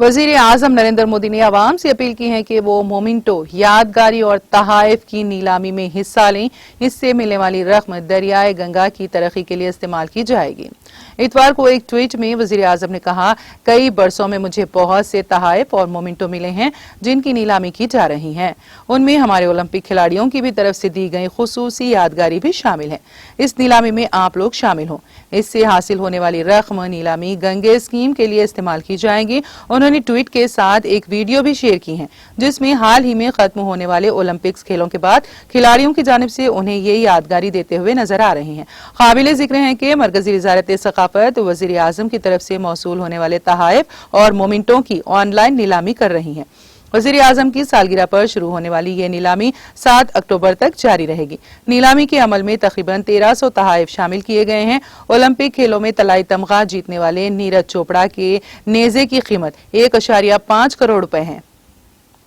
वजीर आजम नरेंद्र मोदी ने आवाम से अपील की है कि वो मोमेंटो, यादगारी और तहाइफ की नीलामी में हिस्सा लें। इससे मिलने वाली रकम दरियाए गंगा की तरक्की के लिए इस्तेमाल की जाएगी। इतवार को एक ट्वीट में वजीर आजम ने कहा, कई बरसों में मुझे बहुत से तहाइफ और मोमेंटो मिले हैं जिनकी नीलामी की जा रही है। उनमें हमारे ओलंपिक खिलाड़ियों की भी तरफ से दी गई खुसूसी यादगारी भी शामिल है। इस नीलामी में आप लोग शामिल हों। इससे हासिल होने वाली रकम नीलामी गंगे स्कीम के लिए इस्तेमाल की जाएगी। उन्होंने ट्वीट के साथ एक वीडियो भी शेयर की है जिसमें हाल ही में खत्म होने वाले ओलंपिक्स खेलों के बाद खिलाड़ियों की जानिब से उन्हें ये यादगारी देते हुए नजर आ रही हैं। काबिल जिक्र है कि मरकजी वजारत सकाफत वजीर आजम की तरफ से मौसूल होने वाले तहाइफ और मोमेंटों की ऑनलाइन नीलामी कर रही है। वजीर आजम की सालगिरह पर शुरू होने वाली ये नीलामी 7 अक्टूबर तक जारी रहेगी। नीलामी के अमल में तकरीबन 1300 तहाइफ शामिल किए गए हैं। ओलंपिक खेलों में तलाई तमगा जीतने वाले नीरज चोपड़ा के नेजे की कीमत 1.5 करोड़ रुपए है।